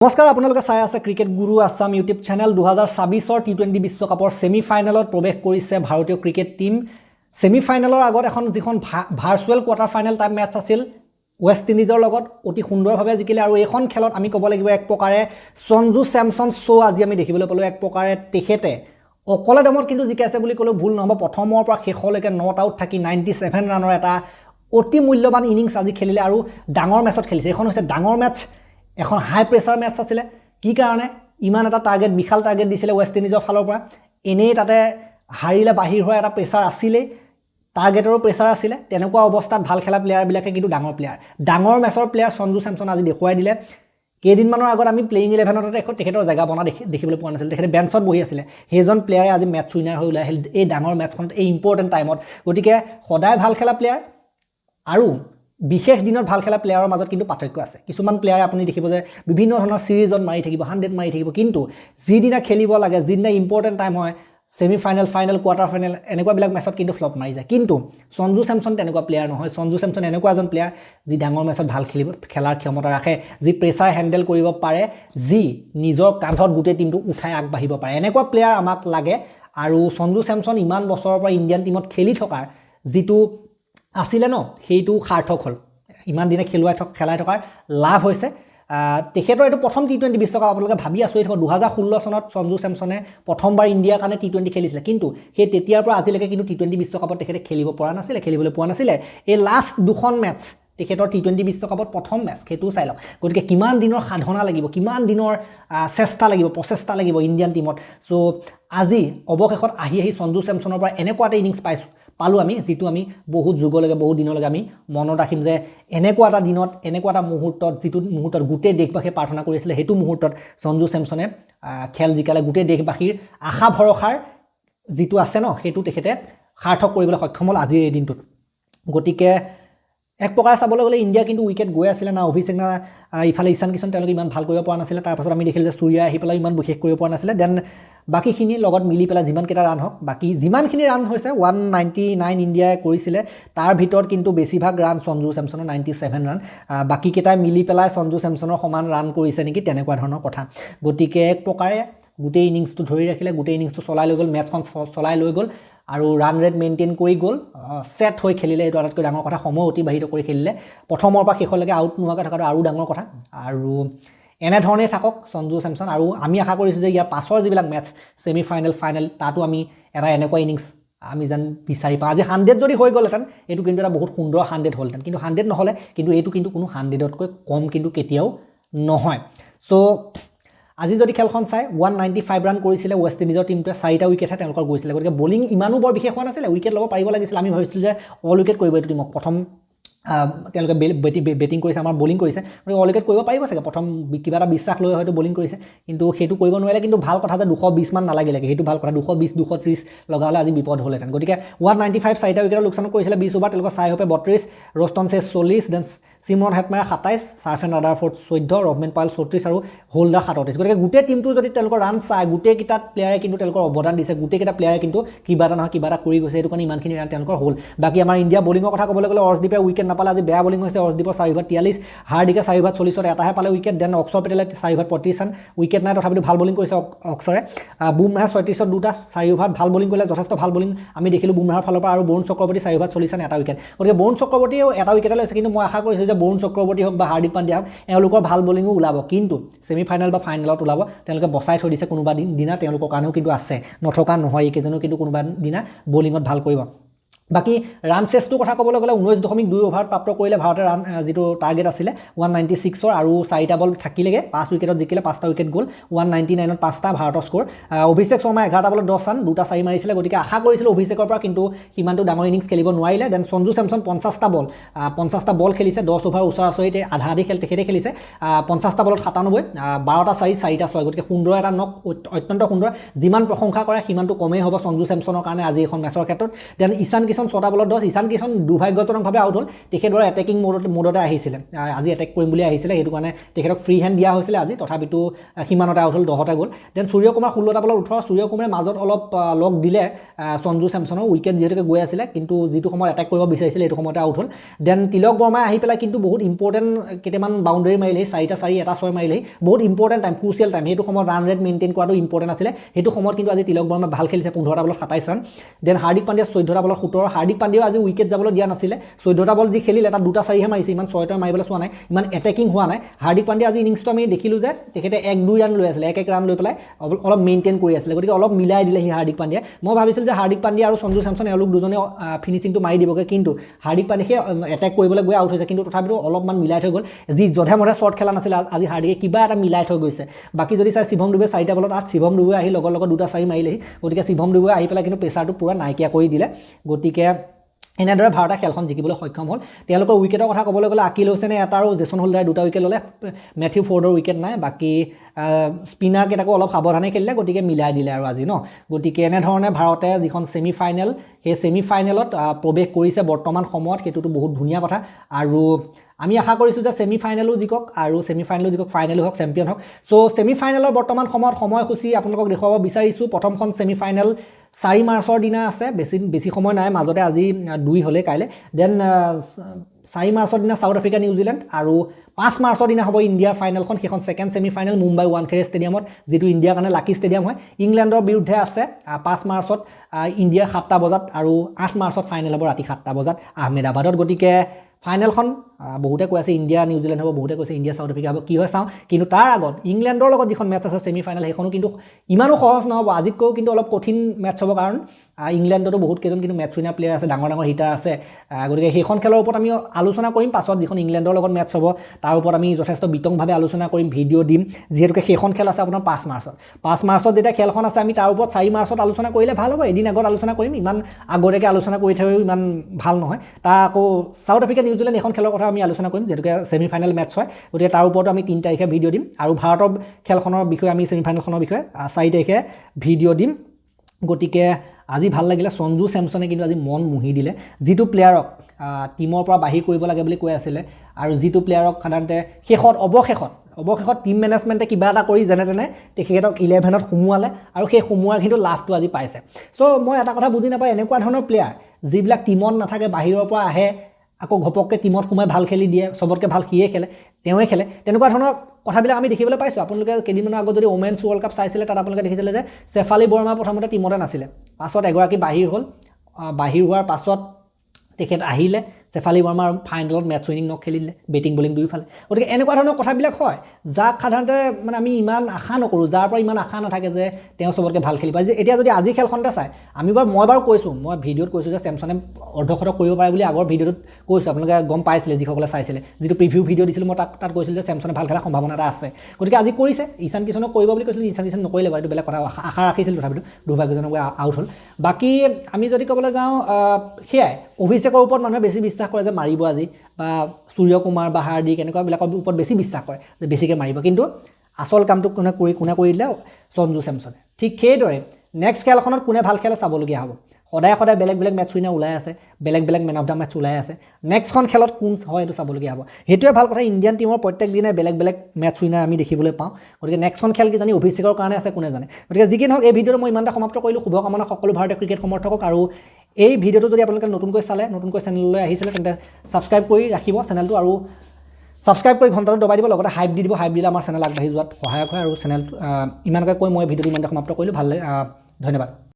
নমস্কাৰ আপোনালোকে চাই আছে ক্ৰিকেট গুৰু আছাম ইউটিউব চেনেল 2026 টি20 বিশ্বকাপৰ সেমিফাইনেলত প্ৰৱেশ কৰিছে ভাৰতীয় ক্ৰিকেট টিম সেমিফাইনেলৰ আগত এখন যিখন virtual quarter final type match আছিল ৱেষ্ট ইণ্ডিজৰ লগত অতি সুন্দৰভাৱে জিকিলে আৰু এখন খেলত আমি ক'ব লাগিব এক প্ৰকাৰে সঞ্জু চেমছন শ্ব' আজি আমি দেখিবলৈ পালোঁ এক প্ৰকাৰে তেখেতে অকলে দমত কিন্তু জিকাইছে বুলি ক'লেও ভুল নহ'ব প্ৰথমৰ পৰা শেষলৈকে নট আউট থাকি 97 ৰানৰ এটা অতি মূল্যৱান ইনিংছ আজি খেলিলে আৰু ডাঙৰ মেচত খেলিছে এখন হৈছে ডাঙৰ মেচ এখন হাই প্ৰেছাৰ মেচ আছিলে কি কাৰণে ইমান এটা টাৰ্গেট বিশাল টাৰ্গেট দিছিলে ৱেষ্ট ইণ্ডিজৰ ফালৰ পৰা এনেই তাতে হাৰিলে বাহিৰ হোৱা এটা প্ৰেছাৰ আছিলে টাৰ্গেটৰো প্ৰেছাৰ আছিলে তেনেকুৱা অৱস্থাত ভাল খেলা প্লেয়াৰবিলাকে কিন্তু ডাঙৰ মেচৰ প্লেয়াৰ সঞ্জু চেমছন আজি দেখুৱাই দিলে কেইদিনমানৰ আগত আমি প্লেইং 11ত তেখেতৰ জেগা বনা দেখিবলৈ পোৱা নাছিল তেখেতে বেঞ্চত বহি আছিলে সেইজন প্লেয়াৰে আজি মেচ উইনাৰ হৈ ওলাই আহিল এই ডাঙৰ মেচখনত এই ইম্পৰ্টেণ্ট টাইমত গতিকে সদায় ভাল খেলা প্লেয়াৰ আৰু বিশেষ দিনত ভাল খেলা প্লেয়াৰৰ মাজত কিন্তু পাৰ্থক্য আছে কিছুমান প্লেয়াৰে আপুনি দেখিব যে বিভিন্ন ধৰণৰ সিৰিজত মাৰি থাকিব 100 মাৰি থাকিব কিন্তু যিদিনা খেলিব লাগে যিদিনা ইম্পৰ্টেণ্ট টাইম হয় সেমিফাইনেল ফাইনেল কোৱাৰ্টাৰ ফাইনেল এনেকুৱাবিলাক মেচত কিন্তু ফ্লপ মাৰি যায় কিন্তু সঞ্জু চেমছন তেনেকুৱা প্লেয়াৰ নহয় সঞ্জু চেমছন এনেকুৱা এজন প্লেয়াৰ যি ডাঙৰ মেচত ভাল খেলাৰ ক্ষমতা ৰাখে যি প্ৰেছাৰ হেণ্ডেল কৰিব পাৰে যি নিজৰ কান্ধত গোটেই টিমটো উঠাই আগবাঢ়িব পাৰে এনেকুৱা প্লেয়াৰ আমাক লাগে আৰু সঞ্জু চেমছন ইমান বছৰৰ পৰা ইণ্ডিয়ান টিমত খেলি থকাৰ যিটো আছিলে ন সেইটো সাৰ্থক হ'ল ইমান দিনে খেলাই থকাৰ লাভ হৈছে তেখেতৰ এইটো প্ৰথম টি20 বিশ্বকাপ আপোনালোকে ভাবি আচৰিত হ'ব 2016 চনত সঞ্জু চেমছনে প্ৰথমবাৰ ইণ্ডিয়াৰ কাৰণে টি20 খেলিছিলে কিন্তু সেই তেতিয়াৰ পৰা আজিলৈকে কিন্তু টি20 বিশ্বকাপত তেখেতে খেলিবলৈ পোৱা নাছিলে এই লাষ্ট দুখন মেচ তেখেতৰ টি20 বিশ্বকাপত প্ৰথম মেচ সেইটো চাই লওক গতিকে কিমান দিনৰ সাধনা লাগিব কিমান দিনৰ প্ৰচেষ্টা লাগিব ইণ্ডিয়ান টিমত চ' আজি অৱশেষত আহি সঞ্জু চেমছনৰ পৰা এনেকুৱা এটা ইনিংছ পালোঁ আমি যিটো আমি বহুত যুগলৈকে বহুত দিনলৈকে আমি মনত ৰাখিম যে এনেকুৱা এটা দিনত এনেকুৱা এটা মুহূৰ্তত যিটো মুহূৰ্তত গোটেই দেশবাসীয়ে প্ৰাৰ্থনা কৰিছিলে সেইটো মুহূৰ্তত সঞ্জু চেমছনে খেল জিকালে গোটেই দেশবাসীৰ আশা ভৰসাৰ যিটো আছে ন সেইটো তেখেতে সাৰ্থক কৰিবলৈ সক্ষম হ'ল আজিৰ এই দিনটোত গতিকে এক প্ৰকাৰে চাবলৈ গ'লে ইণ্ডিয়া কিন্তু উইকেট গৈ আছিলে না অভিষেক না ইফালে ঈশান কিষণ তেওঁলোকে ইমান ভাল কৰিব পৰা নাছিলে তাৰপাছত আমি দেখিলোঁ যে সূৰ্যা আহি পেলাই ইমান বিশেষ কৰিব পৰা নাছিলে দেন বাকীখিনিৰ লগত মিলি পেলাই যিমানকেইটা ৰান হওক বাকী যিমানখিনি ৰান হৈছে 199 ইণ্ডিয়াই কৰিছিলে তাৰ ভিতৰত কিন্তু বেছিভাগ ৰান সঞ্জু চেমছনৰ 97 ৰান বাকীকেইটাই মিলি পেলাই সঞ্জু চেমছনৰ সমান ৰান কৰিছে নেকি তেনেকুৱা ধৰণৰ কথা গতিকে এক প্ৰকাৰে গোটেই ইনিংছটো ধৰি ৰাখিলে গোটেই ইনিংছটো চলাই লৈ গ'ল মেচখন চলাই লৈ গ'ল আৰু ৰান ৰেট মেইনটেইন কৰি গ'ল সেট হৈ খেলিলে এইটো আটাইতকৈ ডাঙৰ কথা সময় অতিবাহিত কৰি খেলিলে প্ৰথমৰ পৰা শেষলৈকে আউট নোহোৱাকৈ থকাটো আৰু ডাঙৰ কথা আৰু এনেধৰণেই থাকক সঞ্জু চেমছন আৰু আমি আশা কৰিছোঁ যে ইয়াৰ পাছৰ যিবিলাক মেচ ছেমিফাইনেল ফাইনেল তাতো আমি এটা এনেকুৱা ইনিংছ আমি যেন বিচাৰি পাওঁ আজি 100 যদি হৈ গ'লহেঁতেন এইটো কিন্তু এটা বহুত সুন্দৰ 100 হ'লহেঁতেন কিন্তু 100 নহ'লে কিন্তু এইটো কিন্তু কোনো 100তকৈ কম কিন্তু কেতিয়াও নহয় চ' আজি যদি খেলখন চাই 195 ৰান কৰিছিলে ৱেষ্ট ইণ্ডিজৰ টিমটোৱে 4টা উইকেটহে তেওঁলোকৰ গৈছিলে গতিকে বলিং ইমানো বৰ বিশেষ হোৱা নাছিলে উইকেট ল'ব পাৰিব লাগিছিল আমি ভাবিছিলোঁ যে অল উইকেট কৰিব এইটো টিমক প্ৰথম তেওঁলোকে বেটিং কৰিছে আমাৰ বলিং কৰিছে গতিকে অল উইকেট কৰিব পাৰিব চাগে প্ৰথম কিবা এটা বিশ্বাস লৈ হয়তো বলিং কৰিছে কিন্তু সেইটো কৰিব নোৱাৰিলে কিন্তু ভাল কথা যে 220 মান নালাগিলেগে সেইটো ভাল কথা 220 230 লগা হ'লে আজি বিপদ হ'লহেঁতেন গতিকে 195 4টা উইকেটৰ লোকচানত কৰিছিলে 20 অভাৰ তেওঁলোকৰ চাই হোপে 32 ৰষ্টনছে 40 দেন সিমৰন হেটমায়াৰ 27 সাৰ্ফেন ৰাদাৰফৰ্ড 14 ৰবমেন পাইল 34 আৰু হোল্ডাৰ 37 গতিকে গোটেই টিমটো যদি তেওঁলোকৰ ৰান চাই গোটেইকেইটা প্লেয়াৰে কিন্তু তেওঁলোকৰ অৱদান দিছে গোটেইকেইটা প্লেয়াৰে কিন্তু কিবা এটা নহয় কিবা এটা কৰি গৈছে এইটো কাৰণে ইমানখিনি ৰান তেওঁলোকৰ হ'ল বাকী আমাৰ ইণ্ডিয়া বলিঙৰ কথা ক'বলৈ গ'লে অৰ্শদীপে উইকেট নাপালে আজি বেয়া বলিং হৈছে অৰ্শদীপৰ 4 অভাৰ 43 হাৰ্দিকে 4 অভাৰ 40ত এটাহে পালে উইকেট দেন অক্ষৰ পেটেলে 4 অভাৰ 35 ৰান উইকেট নাই তথাপিতো ভাল বলিং কৰিছে অক্ষৰে বুমৰাহে 36ত দুটা 4 অভাৰ ভাল বলিং কৰিলে যথেষ্ট ভাল বলিং আমি দেখিলোঁ বুমৰাহৰ ফালৰ পৰা আৰু বৰুণ চক্ৰৱৰ্তী 4 অভাৰ 40 ৰান এটা উইকেট গতিকে বৰুণ চক্ৰৱৰ্তীয়েও এটা উইকেট লৈছে কিন্তু মই আশা কৰিছোঁ যে বৰুণ চক্ৰৱৰ্তী হওক বা হাৰ্দিক পাণ্ডিয়া হওক এওঁলোকৰ ভাল বলিঙো ওলাব কিন্তু ছেমিফাইনেল বা ফাইনেলত ওলাব তেওঁলোকে বচাই থৈ দিছে কোনোবা দিনা তেওঁলোকৰ কাৰণেও কিন্তু আছে নথকা নহয় এইকেইজনো কিন্তু কোনোবা দিনা বলিঙত ভাল কৰিব বাকি ৰান চেছটোৰ কথা ক'বলৈ গ'লে 19.2 অভাৰত প্ৰাপ্ত কৰিলে ভাৰতে ৰান যিটো টাৰ্গেট আছিলে 196ৰ আৰু 4টা বল থাকিলেগে 5 উইকেটত জিকিলে 5টা উইকেট গ'ল 199ত 5টা ভাৰতৰ স্ক'ৰ অভিষেক শৰ্মা 11টা বলত 10 ৰান 2টা 4 মাৰিছিলে গতিকে আশা কৰিছিলোঁ অভিষেকৰ পৰা কিন্তু সিমানটো ডাঙৰ ইনিংছ খেলিব নোৱাৰিলে দেন সঞ্জু চেমছন 50টা বল খেলিছে 10 অভাৰ ওচৰা-ওচৰিতে আধা খেল তেখেতে খেলিছে 50টা বলত 97 12টা 4 4টা 6 গতিকে সুন্দৰ এটা নক অত্যন্ত সুন্দৰ যিমান প্ৰশংসা কৰে সিমানটো কমেই হ'ব সঞ্জু চেমছনৰ কাৰণে আজি এখন মেচৰ ক্ষেত্ৰত দেন ঈশান কিষণ কিষণ 6টা বলত 10 ঈশান কিষণ দুৰ্ভাগ্যজনকভাৱে আউট হ'ল তেখেত বাৰু এটেকিং মোডতে আহিছিলে আজি এটেক কৰিম বুলি আহিছিলে সেইটো কাৰণে তেখেতক ফ্ৰী হেণ্ড দিয়া হৈছিলে আজি তথাপিতো সিমানতে আউট হ'ল 10টা গ'ল দেন সূৰ্যকুমাৰ 16টা বলত 18 সূৰ্যকুমাৰে মাজত অলপ লগ দিলে সঞ্জু চেমছনৰ উইকেট যিহেতুকে গৈ আছিলে কিন্তু যিটো সময়ত এটেক কৰিব বিচাৰিছিলে সেইটো সময়তে আউট হ'ল দেন তিলক বৰ্মাই আহি পেলাই কিন্তু বহুত ইম্পৰ্টেণ্ট কেইটামান বাউণ্ডাৰী মাৰিলে 4টা 4 এটা 6 মাৰিলে বহুত ইম্পৰ্টেণ্ট টাইম ক্ৰুচিয়েল টাইম সেইটো সময়ত ৰান ৰেট মেইনটেইন কৰাটো ইম্পৰ্টেণ্ট আছিলে সেইটো সময়ত কিন্তু আজি তিলক বৰ্মাই ভাল খেলিছে 15টা বলত 27 ৰান দেন হাৰ্দিক পাণ্ডিয়া 14টা বলত 17 হাৰ্দিক পাণ্ডিয়াও আজি উইকেট যাবলৈ দিয়া নাছিলে 14টা বল যি খেলিলে এটা 2টা 4হে মাৰিছে ইমান 6টা মাৰিবলৈ চোৱা নাই ইমান এটেকিং হোৱা নাই হাৰ্দিক পাণ্ডিয়া আজি ইনিংছটো আমি দেখিলোঁ যে তেখেতে 1-2 ৰান লৈ আছিলে 1-1 ৰান লৈ পেলাই অলপ মেইনটেইন কৰি আছিলে গতিকে অলপ মিলাই দিলে সি হাৰ্দিক পাণ্ডিয়া মই ভাবিছিলোঁ যে হাৰ্দিক পাণ্ডিয়া আৰু সঞ্জু চেমছন এওঁলোক দুজনে ফিনিচিংটো মাৰি দিবগৈ কিন্তু হাৰ্দিক পাণ্ডিয়াকে এটেক কৰিবলৈ গৈ আউট হৈছে কিন্তু তথাপিতো অলপমান মিলাই থৈ গ'ল যি যধে মধে শ্বৰ্ট খেলা নাছিলে আজি হাৰ্দিকে কিবা এটা মিলাই থৈ গৈছে বাকী যদি চাই শিৱম দুবে 4টা বলত 8 শিৱম দুবে আহি লগত 2টা 4 মাৰিলেহি গতিকে শিৱম দুবে আহি পেলাই কিন্তু প্ৰেছাৰটো পুৰা নাইকিয়া কৰি দিলে গতিকে এনেদৰে ভাৰতে খেলখন জিকিবলৈ সক্ষম হ'ল তেওঁলোকৰ উইকেটৰ কথা ক'বলৈ গ'লে আকিল হুছেইনে এটা আৰু জেছন হোল্ডাৰে 2টা উইকেট ল'লে মেথিউ ফৰ্ডৰ উইকেট নাই বাকী স্পিনাৰ কেইটাকো অলপ সাৱধানে খেলিলে গতিকে মিলাই দিলে আৰু আজি গতিকে এনেধৰণে ভাৰতে যিখন ছেমি ফাইনেল সেই ছেমি ফাইনেলত প্ৰৱেশ কৰিছে বৰ্তমান সময়ত সেইটোতো বহুত ধুনীয়া কথা আৰু আমি আশা কৰিছোঁ যে ছেমি ফাইনেলো জিকক আৰু ছেমি ফাইনেলো জিকক ফাইনেলো হওক চেম্পিয়ন হওক চ' ছেমি ফাইনেলৰ বৰ্তমান সময়ত সময়সূচী আপোনালোকক দেখুৱাব বিচাৰিছোঁ প্ৰথমখন ছেমি ফাইনেল 4 মাৰ্চৰ দিনা আছে বেছি সময় নাই মাজতে আজি 2 হ'লে কাইলৈ দেন 4 মাৰ্চৰ দিনা সাউথ আফ্ৰিকা নিউজিলেণ্ড আৰু 5 মাৰ্চৰ দিনা হ'ব ইণ্ডিয়াৰ ফাইনেলখন সেইখন second semi final Mumbai Wankhede ষ্টেডিয়ামত যিটো ইণ্ডিয়াৰ কাৰণে লাকি ষ্টেডিয়াম হয় ইংলেণ্ডৰ বিৰুদ্ধে আছে 5 মাৰ্চত ইণ্ডিয়াৰ 7টা বজাত আৰু 8 মাৰ্চত ফাইনেল হ'ব ৰাতি 7টা বজাত আহমেদাবাদত গতিকে ফাইনেলখন বহুতে কৈ আছে ইণ্ডিয়া নিউজিলেণ্ড হ'ব বহুতে কৈছে ইণ্ডিয়া সাউথ আফ্ৰিকা হ'ব কি হয় চাওঁ কিন্তু তাৰ আগত ইংলেণ্ডৰ লগত যিখন মেটচ আছে ছেমি ফাইনেল সেইখনো কিন্তু ইমানো সহজ নহ'ব আজিতকৈও কিন্তু অলপ কঠিন মেটচ হ'ব কাৰণ ইংলেণ্ডতো বহুত কেইজন কিন্তু মেটচ উইনাৰ প্লেয়াৰ আছে ডাঙৰ হিটাৰ আছে গতিকে সেইখন খেলৰ ওপৰত আমি আলোচনা কৰিম পাছত যিখন ইংলেণ্ডৰ লগত মেটচ হ'ব তাৰ ওপৰত আমি যথেষ্ট বিতংভাৱে আলোচনা কৰিম ভিডিঅ' দিম যিহেতুকে সেইখন খেল আছে আপোনাৰ 5 মাৰ্চত যেতিয়া খেলখন আছে আমি তাৰ ওপৰত 4 মাৰ্চত আলোচনা কৰিলে ভাল হ'ব এদিন আগত আলোচনা কৰিম ইমান আগতীয়াকৈ আলোচনা কৰি থৈও ইমান ভাল নহয় তাৰ আকৌ সাউথ আফ্ৰিকা নিউজিলেণ্ড এখন খেলৰ কথা আমি আলোচনা কৰিম যেহেতুকে ছেমি ফাইনেল মেটচ হয় গতিকে তাৰ ওপৰতো আমি 3 তাৰিখে ভিডিঅ' দিম আৰু ভাৰতৰ খেলখনৰ বিষয়ে আমি ছেমি ফাইনেলখনৰ বিষয়ে 4 তাৰিখে ভিডিঅ' দিম গতিকে আজি ভাল লাগিলে সঞ্জু চেমছনে কিন্তু আজি মন মুহি দিলে যিটো প্লেয়াৰক টিমৰ পৰা বাহিৰ কৰিব লাগে বুলি কৈ আছিলে আৰু যিটো প্লেয়াৰক সাধাৰণতে অৱশেষত টিম মেনেজমেণ্টে কিবা এটা কৰি যেনে তেনে তেখেতক 11ত সোমোৱালে আৰু সেই সোমোৱাৰ কিন্তু লাভটো আজি পাইছে চ' মই এটা কথা বুজি নাপাওঁ এনেকুৱা ধৰণৰ প্লেয়াৰ যিবিলাক টিমত নাথাকে বাহিৰৰ পৰা আহে আকৌ ঘপককৈ টিমত সোমাই ভাল খেলি দিয়ে চবতকৈ ভাল সিয়ে খেলে তেওঁৱে খেলে তেনেকুৱা ধৰণৰ কথাবিলাক আমি দেখিবলৈ পাইছোঁ আপোনালোকে কেইদিনমানৰ আগত যদি ওমেন্স ৱৰ্ল্ড কাপ চাইছিলে তাত আপোনালোকে দেখিছিলে যে চেফালী বৰ্মা প্ৰথমতে টিমতে নাছিলে পাছত এগৰাকী বাহিৰ হ'ল বাহিৰ হোৱাৰ পাছত তেখেত আহিলে চেফালী বৰ্মাৰ ফাইনেলত মেটচ উইনিং খেলিলে বেটিং বলিং দুয়োফালে গতিকে এনেকুৱা ধৰণৰ কথাবিলাক হয় যাক সাধাৰণতে মানে আমি ইমান আশা নকৰোঁ যাৰ পৰা ইমান আশা নাথাকে যে তেওঁ চবতকৈ ভাল খেলি পায় যে এতিয়া যদি আজি খেলখনতে চাই মই বাৰু কৈছোঁ মই ভিডিঅ'ত কৈছোঁ যে চেমছনে অৰ্ধশতক কৰিব পাৰে বুলি আগৰ ভিডিঅ'টোত কৈছোঁ আপোনালোকে গম পাইছিলে যিসকলে চাইছিলে যিটো প্ৰিভিউ ভিডিঅ' দিছিলোঁ মই তাত কৈছিলোঁ যে চেমছনে ভাল খেলাৰ সম্ভাৱনা এটা আছে গতিকে আজি কৰিছে ঈশান কিষণক কৰিব বুলি কৈছিলোঁ ঈশান কিষণ নকৰিলে বাৰু এইটো বেলেগ কথা আশা ৰাখিছিলোঁ তথাপিতো দুৰ্ভাগ্যজনক আউট হ'ল বাকী আমি যদি ক'বলৈ যাওঁ সেয়াই অভিষেকৰ ওপৰত মানুহে বেছি বিশ্বাস কৰে যে মাৰিব আজি বা সূৰ্যকুমাৰ বা হাৰ্দিক এনেকুৱাবিলাকৰ ওপৰত বেছি বিশ্বাস কৰে যে বেছিকৈ মাৰিব কিন্তু আচল কামটো কোনে কৰি দিলে সঞ্জু চেমছনে ঠিক সেইদৰে নেক্সট খেলখনত কোনে ভাল খেলে চাবলগীয়া হ'ব সদায় বেলেগ মেটচ উইনাৰ ওলাই আছে বেলেগ মেন অফ দ্য মেটচ ওলাই আছে নেক্সটখন খেলত কোন হয় এইটো চাবলগীয়া হ'ব সেইটোৱে ভাল কথা ইণ্ডিয়ান টিমৰ প্ৰত্যেক দিনাই বেলেগ মেটচ উইনাৰ আমি দেখিবলৈ পাওঁ গতিকে নেক্সটখন খেল কিজানি অভিষেকৰ কাৰণে আছে কোনে জানে গতিকে যি কি নহওক এই ভিডিঅ'টো মই ইমানটা সমাপ্ত কৰিলোঁ শুভকামনা সকলো ভাৰতীয় ক্ৰিকেট সমৰ্থকক আৰু এই ভিডিঅ'টো যদি আপোনালোকে নতুনকৈ চেনেললৈ আহিছিলে তেন্তে ছাবস্ক্ৰাইব কৰি ৰাখিব চেনেলটো আৰু ছাবস্ক্ৰাইব কৰি ঘণ্টাটো দবাই দিব লগতে হাইপ দি দিব হাইপ দিলে আমাৰ চেনেল আগবাঢ়ি যোৱাত সহায়ক হয় আৰু চেনেল ইমানকৈ কৈ মই ভিডিঅ'টো ইমানটা সমাপ্ত কৰিলোঁ ভাল ধন্যবাদ